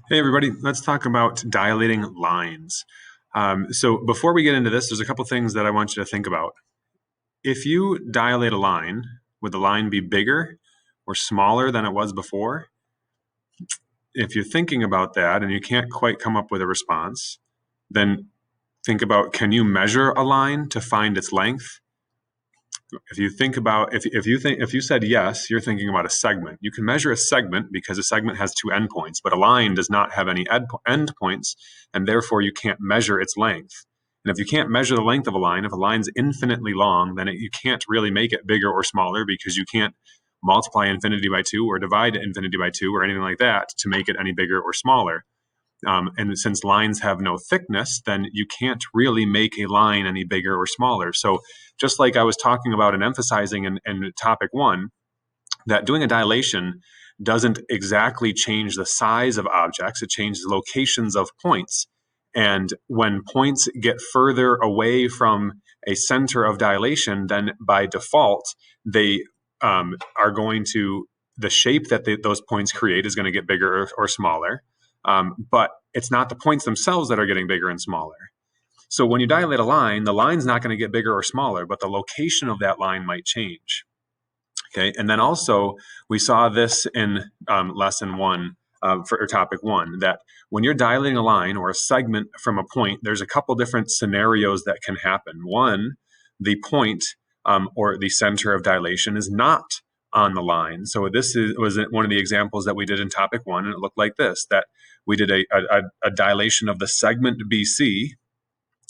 Hey everybody, let's talk about dilating lines. So before we get into this, there's a couple things that I want you to think about. If you dilate a line, would the line be bigger or smaller than it was before? If you're thinking about that and you can't quite come up with a response, then think about, can you measure a line to find its length? If you think about if you said yes, you're thinking about a segment. You can measure a segment because a segment has two endpoints, but a line does not have any endpoints, and therefore you can't measure its length. And if you can't measure the length of a line, if a line's infinitely long, then you can't really make it bigger or smaller because you can't multiply infinity by 2 or divide infinity by 2 or anything like that to make it any bigger or smaller. And since lines have no thickness, then you can't really make a line any bigger or smaller. So just like I was talking about and emphasizing in topic 1, that doing a dilation doesn't exactly change the size of objects, it changes locations of points. And when points get further away from a center of dilation, then by default, they are going to, the shape that those points create is going to get bigger or smaller. But it's not the points themselves that are getting bigger and smaller. So when you dilate a line, the line's not going to get bigger or smaller, but the location of that line might change. Okay, and then also we saw this in lesson 1 for topic 1, that when you're dilating a line or a segment from a point, there's a couple different scenarios that can happen. One, the point or the center of dilation is not on the line. So was one of the examples that we did in topic 1, and it looked like this, that we did a dilation of the segment BC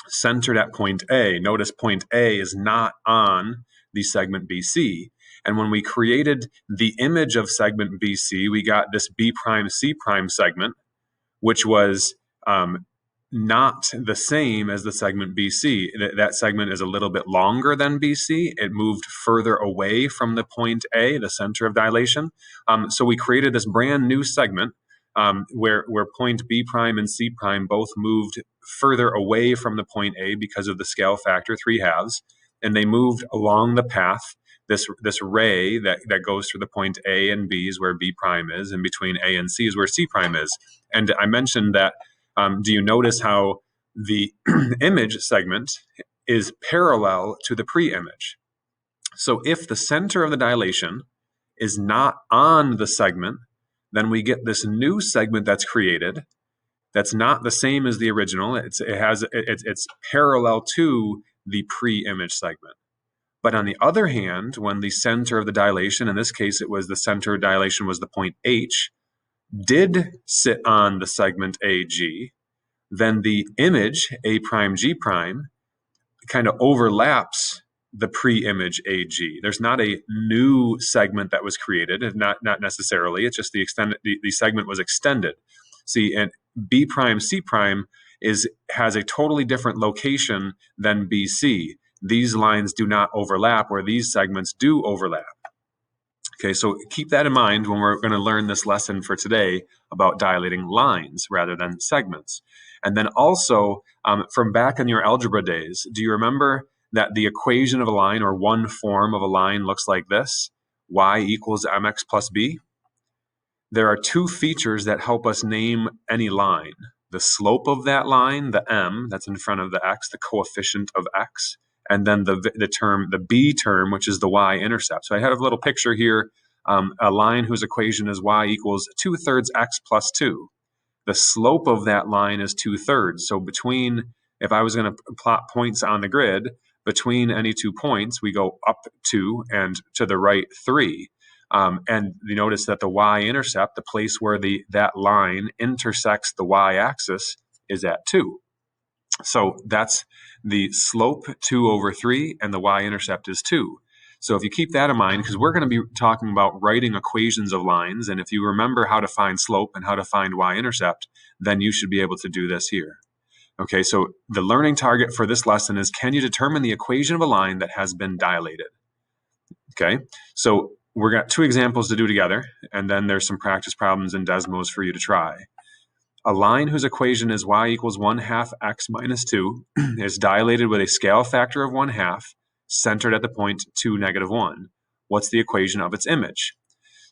centered at point A. Notice point A is not on the segment BC. And when we created the image of segment BC, we got this B prime C prime segment, which was not the same as the segment BC. That segment is a little bit longer than BC. It moved further away from the point A, the center of dilation. So we created this brand new segment where point B prime and C prime both moved further away from the point A because of the scale factor 3/2, and they moved along the path, this ray that goes through the point A and B is where B prime is, and between A and C is where C prime is. And I mentioned that, do you notice how the image segment is parallel to the pre-image? So if the center of the dilation is not on the segment, then we get this new segment that's created that's not the same as the original. It's parallel to the pre-image segment. But on the other hand, when the center of the dilation, in this case it was the center of dilation was the point H, did sit on the segment AG, then the image A prime G prime kind of overlaps the pre-image AG. There's not a new segment that was created, not necessarily. It's just the segment was extended. See, and B prime C prime has a totally different location than BC. These lines do not overlap, where these segments do overlap. Okay, so keep that in mind when we're going to learn this lesson for today about dilating lines rather than segments. And then also, from back in your algebra days, do you remember that the equation of a line, or one form of a line, looks like this? Y equals mx plus b. There are two features that help us name any line. The slope of that line, the m, that's in front of the x, the coefficient of x, and then the b term, which is the y-intercept. So I have a little picture here, a line whose equation is y equals 2/3 x plus 2. The slope of that line is 2/3. So if I was going to plot points on the grid, between any 2 points, we go up 2 and to the right 3. And you notice that the y-intercept, the place where that line intersects the y-axis, is at 2. So that's the slope, 2/3, and the y-intercept is 2. So if you keep that in mind, because we're going to be talking about writing equations of lines, and if you remember how to find slope and how to find y-intercept, then you should be able to do this here. Okay, so the learning target for this lesson is, can you determine the equation of a line that has been dilated? Okay, so we've got 2 examples to do together, and then there's some practice problems and Desmos for you to try. A line whose equation is y equals 1/2 x minus 2 is dilated with a scale factor of 1/2, centered at the point 2, -1. What's the equation of its image?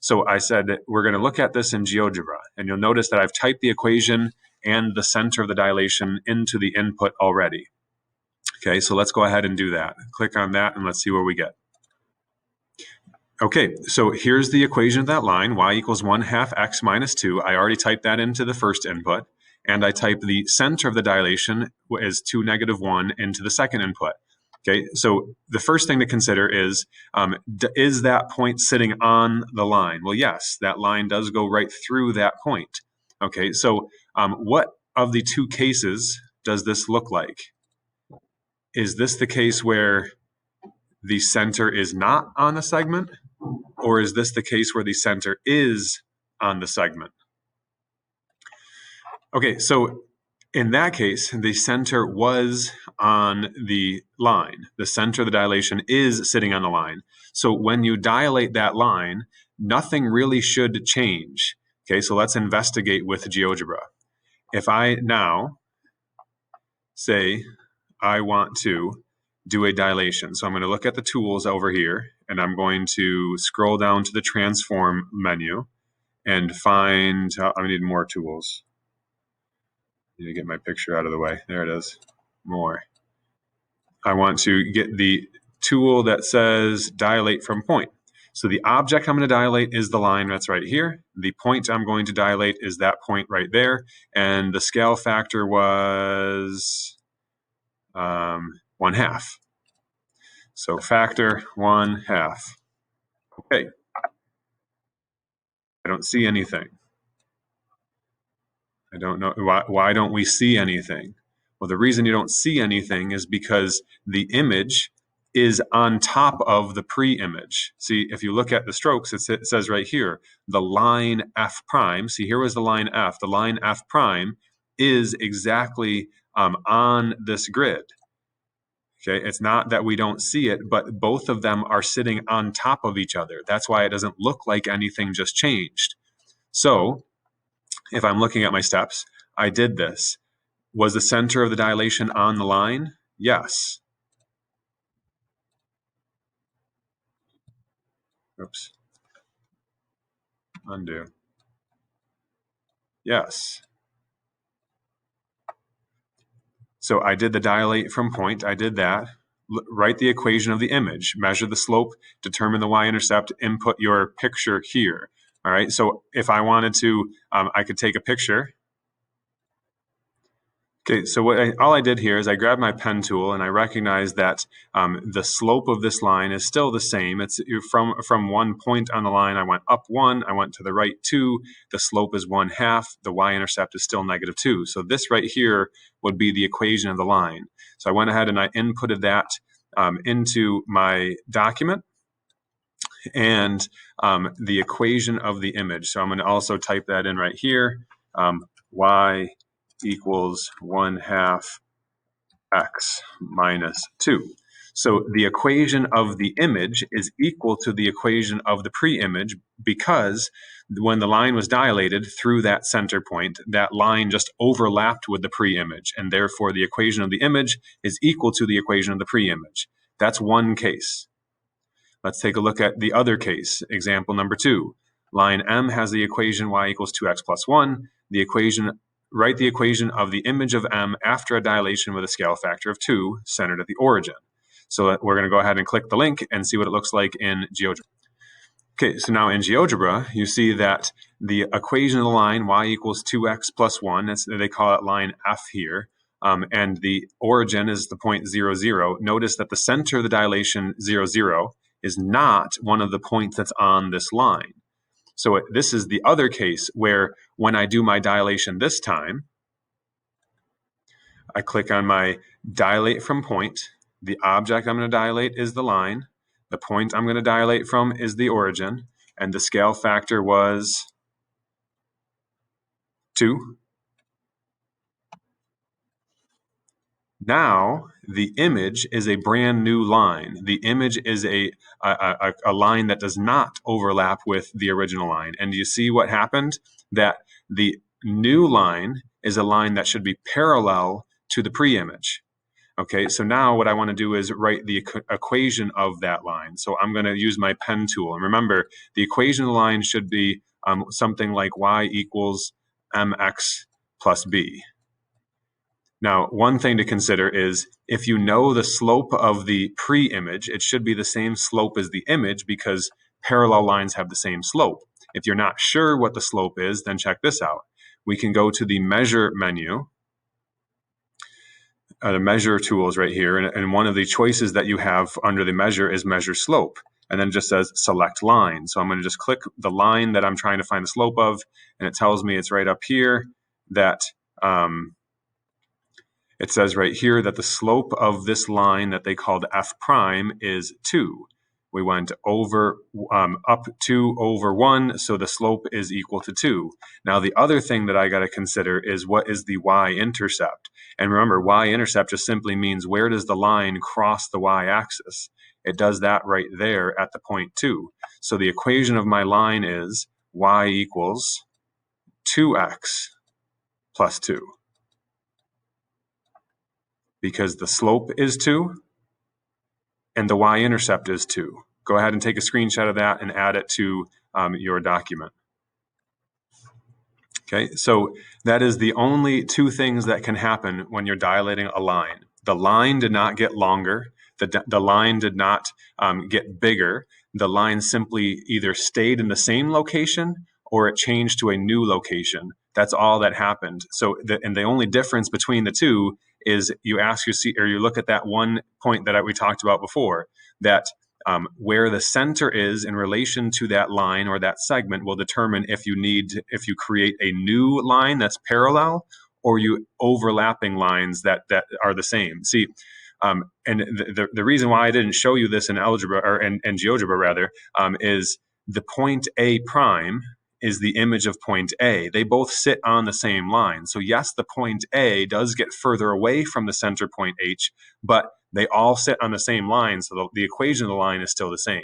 So I said that we're going to look at this in GeoGebra, and you'll notice that I've typed the equation and the center of the dilation into the input already. Okay, so let's go ahead and do that. Click on that and let's see where we get. Okay, so here's the equation of that line, y equals 1/2 x minus 2. I already typed that into the first input, and I type the center of the dilation is 2, -1 into the second input. Okay, so the first thing to consider is that point sitting on the line? Well, yes, that line does go right through that point. Okay, so what of the two cases does this look like? Is this the case where the center is not on the segment? Or is this the case where the center is on the segment? Okay, so in that case, the center was on the line. The center of the dilation is sitting on the line. So when you dilate that line, nothing really should change. Okay, so let's investigate with GeoGebra. If I now say I want to do a dilation, so I'm going to look at the tools over here, and I'm going to scroll down to the transform menu and find, I need more tools. I need to get my picture out of the way. There it is. More. I want to get the tool that says dilate from point. So the object I'm going to dilate is the line that's right here. The point I'm going to dilate is that point right there. And the scale factor was 1/2. So factor 1/2. Okay. I don't see anything. I don't know. Why don't we see anything? Well, the reason you don't see anything is because the image is on top of the pre-image. See, if you look at the strokes, it says right here, the line F prime. See, here was the line F. The line F prime is exactly on this grid. Okay, it's not that we don't see it, but both of them are sitting on top of each other. That's why it doesn't look like anything just changed. So if I'm looking at my steps, I did this. Was the center of the dilation on the line? Yes. Oops. Undo. Yes. So I did the dilate from point. I did that. Write the equation of the image. Measure the slope. Determine the y-intercept. Input your picture here. All right. So if I wanted to, I could take a picture. Okay, so all I did here is I grabbed my pen tool and I recognized that the slope of this line is still the same. It's from one point on the line, I went up 1, I went to the right 2, the slope is 1/2, the y-intercept is still -2. So this right here would be the equation of the line. So I went ahead and I inputted that into my document and the equation of the image. So I'm going to also type that in right here, y equals 1/2 x minus 2. So the equation of the image is equal to the equation of the pre-image because when the line was dilated through that center point, that line just overlapped with the pre-image, and therefore the equation of the image is equal to the equation of the pre-image. That's one case. Let's take a look at the other case, example number 2. Line M has the equation y equals 2x plus 1. Write the equation of the image of M after a dilation with a scale factor of 2 centered at the origin. So we're going to go ahead and click the link and see what it looks like in GeoGebra. Okay, so now in GeoGebra, you see that the equation of the line y equals 2x plus 1, they call it line F here, and the origin is the point 0, 0. Notice that the center of the dilation 0, 0 is not one of the points that's on this line. So this is the other case where when I do my dilation this time, I click on my dilate from point. The object I'm going to dilate is the line. The point I'm going to dilate from is the origin. And the scale factor was 2. Now, the image is a brand new line. The image is a line that does not overlap with the original line. And you see what happened? That the new line is a line that should be parallel to the pre-image. Okay, so now what I want to do is write the equation of that line. So I'm going to use my pen tool. And remember, the equation of the line should be something like y equals mx plus b. Now, one thing to consider is if you know the slope of the pre-image, it should be the same slope as the image because parallel lines have the same slope. If you're not sure what the slope is, then check this out. We can go to the measure menu. The measure tools right here, and one of the choices that you have under the measure is measure slope, and then it just says select line. So I'm going to just click the line that I'm trying to find the slope of, and it tells me it's right up here that it says right here that the slope of this line that they called f prime is 2. We went over up 2 over 1, so the slope is equal to 2. Now the other thing that I got to consider is what is the y-intercept. And remember, y-intercept just simply means where does the line cross the y-axis. It does that right there at the point 2. So the equation of my line is y equals 2x plus 2. Because the slope is 2 and the y-intercept is 2. Go ahead and take a screenshot of that and add it to your document. Okay, so that is the only two things that can happen when you're dilating a line. The line did not get longer. The line did not get bigger. The line simply either stayed in the same location or it changed to a new location. That's all that happened. So, and the only difference between the two is you look at that one point that we talked about before, that where the center is in relation to that line or that segment will determine if you create a new line that's parallel or you overlapping lines that are the same. See, and the reason why I didn't show you this in algebra or in GeoGebra rather is the point A prime is the image of point A. They both sit on the same line. So yes, the point A does get further away from the center point H, but they all sit on the same line, so the equation of the line is still the same.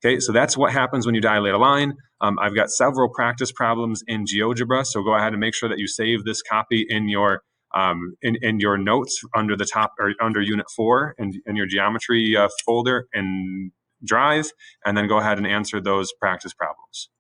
Okay, so that's what happens when you dilate a line. I've got several practice problems in GeoGebra, so go ahead and make sure that you save this copy in your notes under the top or under Unit 4 in your geometry folder in Drive, and then go ahead and answer those practice problems.